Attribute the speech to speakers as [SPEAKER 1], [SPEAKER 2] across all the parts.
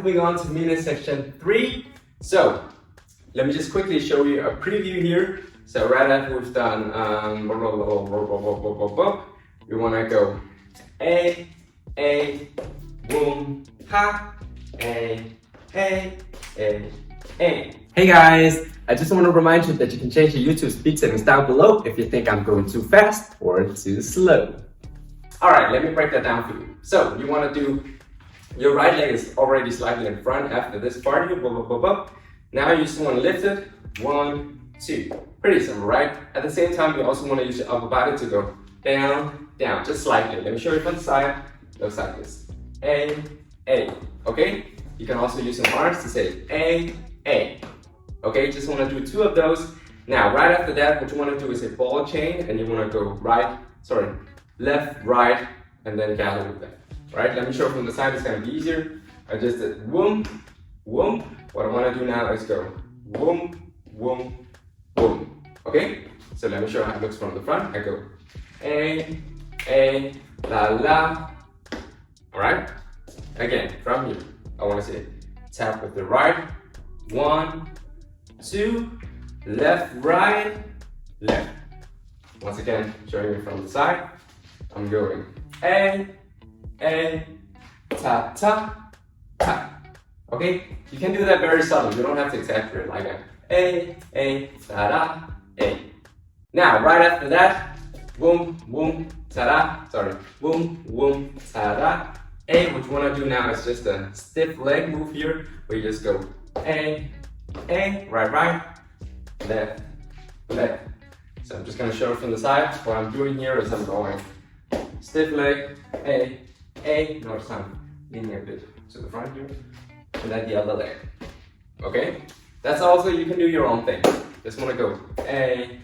[SPEAKER 1] moving on to minute section 3. So let me just quickly show you a preview here. So right after we've done we want to go A, boom, ha, A. Hey guys, I just want to remind you that you can change the YouTube speed settings down below if you think I'm going too fast or too slow. Alright, let me break that down for you. So you want to do, your right leg is already slightly in front after this part here, Now you just want to lift it, 1, 2. Pretty simple, right? At the same time, you also want to use your upper body to go down, down, just slightly. Let me show you from the side. Looks like this. A. Okay? You can also use some arms to say A. Okay? Just want to do 2 of those. Now, right after that, what you want to do is a ball chain, and you want to go left, right, and then gather with that. Right? Let me show you from the side. It's going to be easier. I just did whoom. What I want to do now is go whoom. Okay? So let me show you how it looks from the front. I go A, la. Alright? Again, from here, I want to say tap with the right. 1, 2, left, right, left. Once again, showing you from the side. I'm going A, ta. Okay? You can do that very subtle. You don't have to exaggerate like that. A, ta-da, A. Now, right after that, boom, ta-da, boom, ta-da, A. What you want to do now is just a stiff leg move here, where you just go A, right, left. So I'm just going to show it from the side. What I'm doing here is I'm going stiff leg, A. Notice I'm leaning a bit to the front here, and then the other leg. Okay? That's also, you can do your own thing. Just want to go A.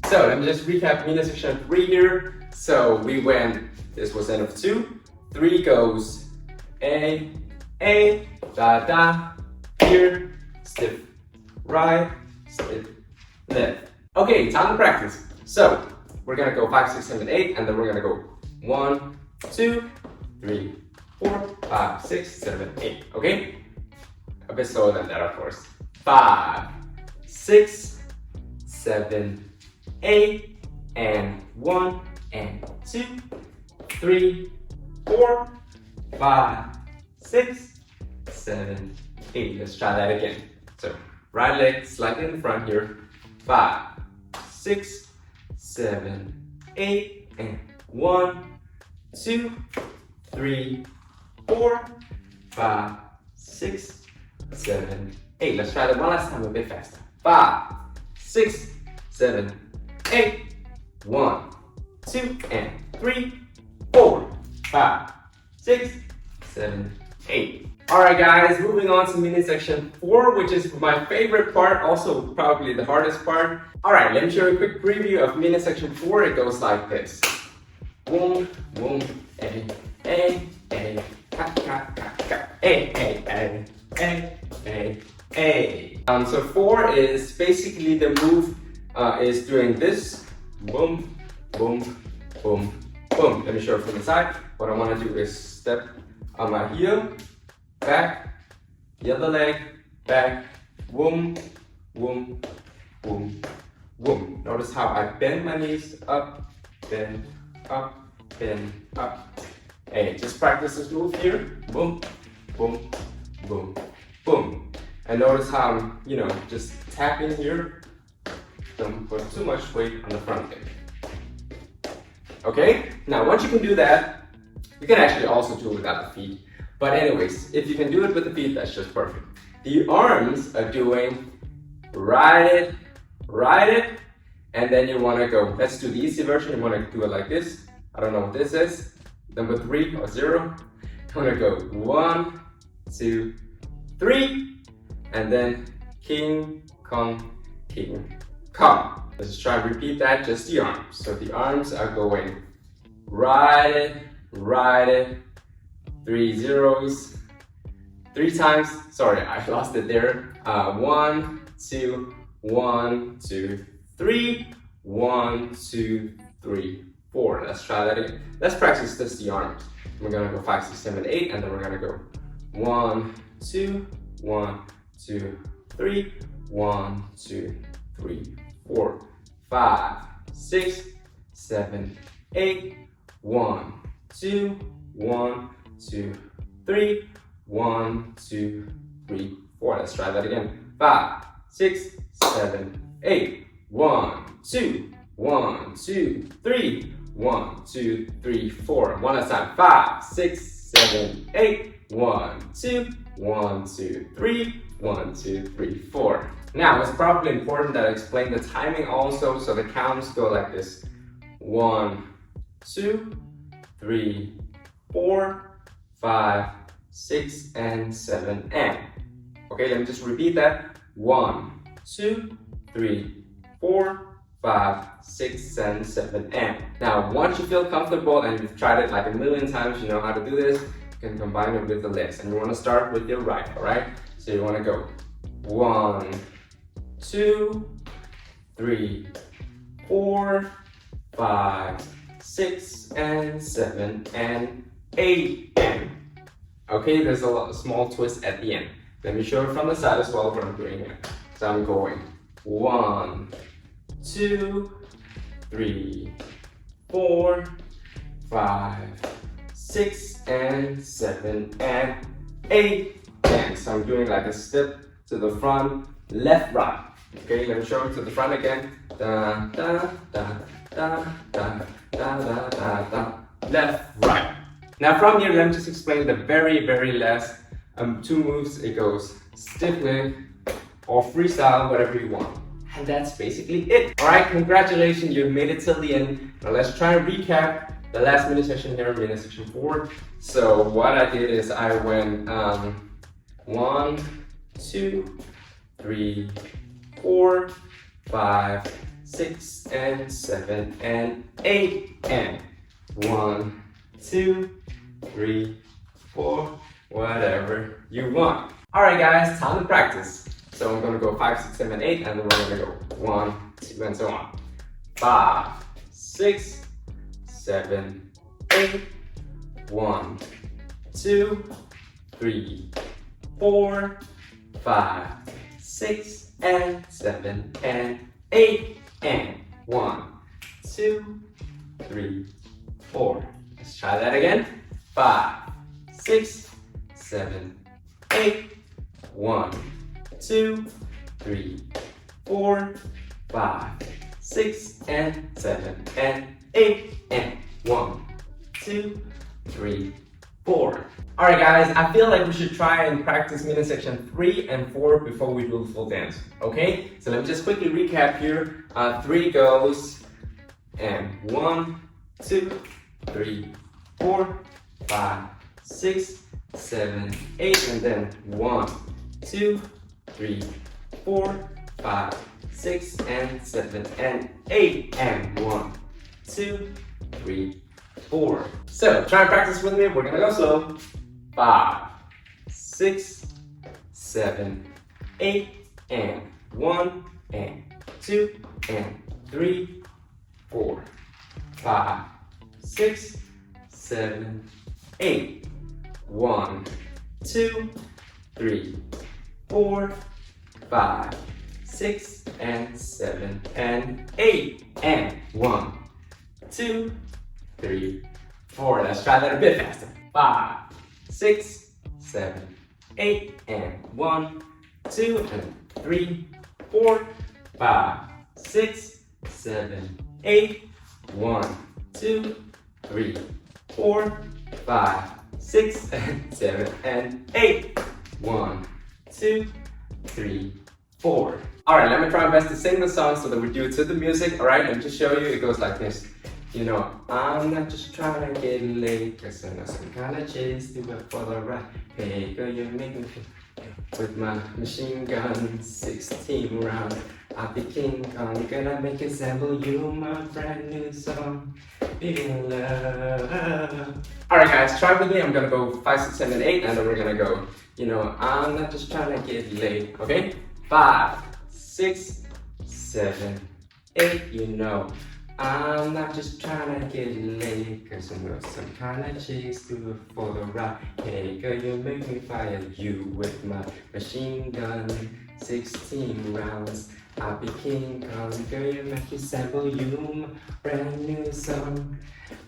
[SPEAKER 1] So let me just recap minute section 3 here. So we went, this was end of 2. 3 goes A, da, here, stiff right, stiff left. Okay, time to practice. So we're gonna go 5, 6, 7, 8, and then we're gonna go 1, 2, 3, 4, 5, 6, 7, 8. Okay? A bit slower than that, of course. 5, 6, 7, 8, and 1, and 2, 3, 4, 5, 6, 7, 8. Let's try that again. So, right leg slightly in the front here. 5, 6, 7, 8, and 1, 2, 3, 4, 5, 6, 7, 8. Let's try that one last time a bit faster. 5, 6, 7, 8. 1, 2, and 3, 4, 5, 6, 7, 8. Alright guys, moving on to minute section 4, which is my favorite part, also probably the hardest part. Alright, let me show you a quick preview of minute section 4. It goes like this. Boom, A, ka, A. So 4 is basically the move is doing this. Boom. Let me show it from the side. What I want to do is step on my heel, back, the other leg, back, boom. Notice how I bend my knees up, bend up. Hey, just practice this move here. Boom. And notice how I'm, just tapping here. Don't put too much weight on the front leg. Okay? Now, once you can do that, you can actually also do it without the feet. But anyways, if you can do it with the feet, that's just perfect. The arms are doing ride it, and then you want to go, let's do the easy version. You want to do it like this. I don't know what this is. Number 3 or 0. You want to go 1, 2, 3, and then king, kong, king, kong. Let's try and repeat that, just the arms. So the arms are going ride it, 3 zeros, 3 times. Sorry, I lost it there. 1, 2, 1, 2, 3, 1, 2, 3, 4. Let's try that again. Let's practice just the arms. We're gonna go 5, 6, 7, 8, and then we're gonna go 1, 2, 1, 2, 3, 1, 2, 3, 4, 5, 6, 7, 8, 1, 2, 1, 2, 3, 1, 2, 3, 4. Let's try that again. 5, 6, 7, 8, 1, 2, 1, 2, 3, 1, 2, 3, 4. One last time. 5, 6, 7, 8, 1, 2, 1, 2, 3, 1, 2, 3, 4. Now, it's probably important that I explain the timing also, so the counts go like this. 1, 2, 3, 4, 5, 6, and 7, and. Okay, let me just repeat that. 1, 2, 3, 4, 5, 6, and 7, and. Now, once you feel comfortable and you've tried it like a million times, you know how to do this, you can combine it with the left. And you want to start with your right, all right? So you want to go 1, 2, 3, 4, 5, 6, and 7, and 8, and. Okay, there's a small twist at the end. Let me show it from the side as well what I'm doing here. So I'm going 1, 2, 3, 4, 5, 6, and 7, and 8, and. So I'm doing like a step to the front, left, right. Okay, let me show it to the front again. Da, da, da, da, da, da, da, da, da. Left, right. Now from here, let me just explain the very last 2 moves. It goes stiff lift or freestyle, whatever you want. And that's basically it. All right, congratulations, you made it till the end. Now let's try and recap the last mini section here, mini section 4. So what I did is I went 1, 2, 3, 4, 5, 6, and 7, and 8, and 1, 2, 3, 4, whatever you want. All right, guys, time to practice. So I'm gonna go 5, 6, 7, 8, and then we're gonna go 1, 2, and so on. 5, 6, 7, 8, 1, 2, 3, 4, 5, 6, and 7, and 8, and 1, 2, 3, 4. Let's try that again. 5, 6, 7, 8, 1, 2, 3, 4, 5, 6, and 7, and 8, and 1, 2, 3, 4. Alright guys, I feel like we should try and practice mini section 3 and 4 before we do the full dance, okay? So let me just quickly recap here. 3 goes, and 1, 2, 3, 4, 5, 6, 7, 8, and then 1, 2, 3, 4, 5, 6, and 7, and 8, and 1, 2, 3, 4. So try and practice with me. We're gonna go slow. 5, 6, 7, 8, and 1, and 2, and 3, 4, 5, 6, 7, 8, 1, 2, 3, 4, 5, 6, and 7, and 8, and 1, 2, 3, 4. Let's try that a bit faster. 5, 6, 7, 8, and 1, 2, and 3, 4, 5, 6, 7, 8, 1, 2, 3, 4, 5, 6, and 7, and 8, 1, 2, 3, 4. Alright, let me try my best to sing the song so that we do it to the music. Alright, let me just show you. It goes like this. You know, I'm not just trying to get laid, cause I know some kind of chase to it for the right. Hey girl, you make me feel with my machine gun, 16 round. I'll be King Kong, gonna make a sample you my brand new song, Feeling Love. Alright guys, try with me. I'm gonna go 5, 6, 7, 8, and then we're gonna go, you know, I'm not just trying to get laid, okay? 5, 6, 7, 8, you know. I'm not just trying to get laid, cause I know some kind of chicks do it for the ride. Hey girl, you make me fire you with my machine gun. 16 rounds, I'll be King Kong. Girl, you make me sample you, brand new song,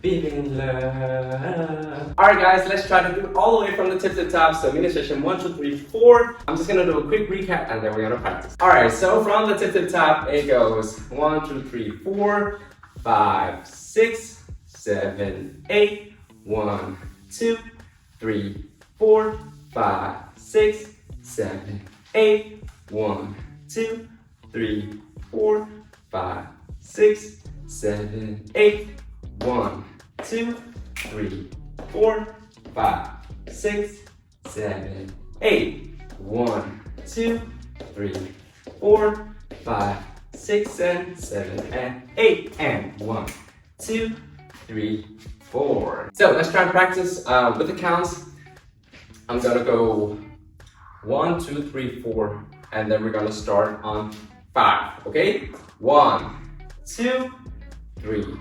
[SPEAKER 1] Be in Love. Alright guys, let's try to do it all the way from the tip to the top. So mini session 1, 2, 3, 4. I'm just gonna do a quick recap and then we're gonna practice. Alright, so from the tip to the top, it goes 1, 2, 3, 4, 5, 6, 7, 8. 1, 2, 3, 4, 5, 6, 7, 8. 1, 2, 3, 4, 5, 6, 7, 8. 1, 2, 3, 4, 5, 6, 7, 8. 1, 2, 3, 4, 5, 6, and 7, and 8. And 1, 2, 3, 4. So let's try and practice with the counts. I'm gonna go 1, 2, 3, 4, and then we're gonna start on 5. Okay? 1, 2, 3,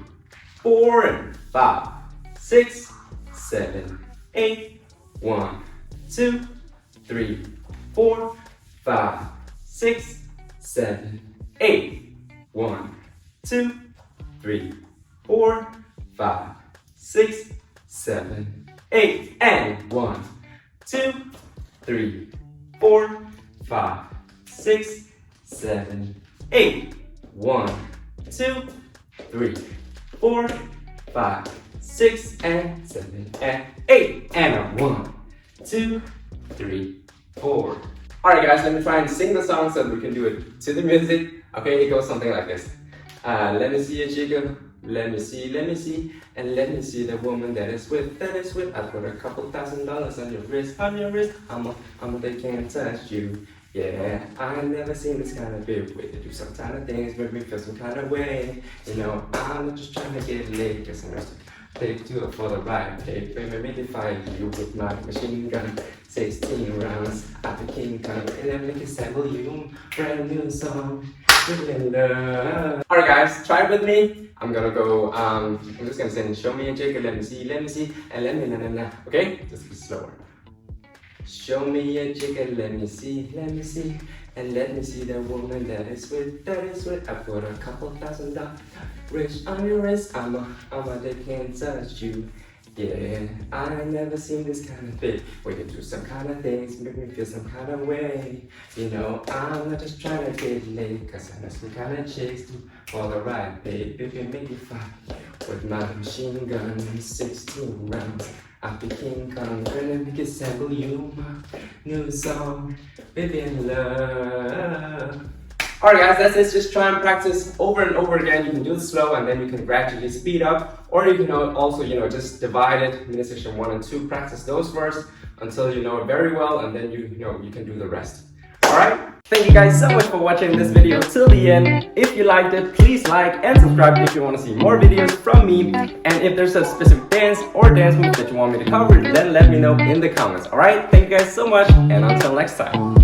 [SPEAKER 1] 4, and 5, 6, 7, 8. 1, 2, 3, 4, 5, 6, 7, 8. 1, 2, 3, 4, 5, 6, 7, 8. And 1, 2, 3, 4, 5, 6, 7, 8. 1, 2, 3, 4, 5, 6, and 7, and 8. And 1, 2, 3, 4. Alright guys, let me try and sing the song so that we can do it to the music. Okay, it goes something like this. Let me see a Jiga, let me see, and let me see the woman that is with. I put a couple $1,000 on your wrist, they can't touch you. Yeah, I ain't never seen this kind of big way to do some kind of things, make me feel some kind of way. You know, I'm not just trying to get laid, cause I'm just take do it for the ride. Hey, baby, make me fire you with my machine gun. 16 rounds, I'll be King Kong, and then make it sample you, brand new song, Be in Love. Alright guys, try it with me. I'm gonna go, I'm just gonna sing, show me a Jiga, let me see, and let me na. Okay? Just be slower. Show me a Jiga, let me see, and let me see the woman that is with. I put a couple $1,000 rich on your wrist, they can't touch you. Yeah, I ain't never seen this kind of thing. We can do some kind of things, make me feel some kind of way. You know, I'm not just trying to get laid, cause I know some kind of chicks do all the right, babe. You can make me fight with my machine gun, 16 rounds. I'll be King Kong, gonna make it sample you, my new song, Be in Love. Alright guys, that's it. Just try and practice over and over again. You can do it slow and then you can gradually speed up. Or you can also, just divide it, mini section 1 and 2. Practice those first until you know it very well, and then you can do the rest. Alright? Thank you guys so much for watching this video till the end. If you liked it, please like and subscribe if you want to see more videos from me. And if there's a specific dance or dance move that you want me to cover, then let me know in the comments. Alright? Thank you guys so much, and until next time.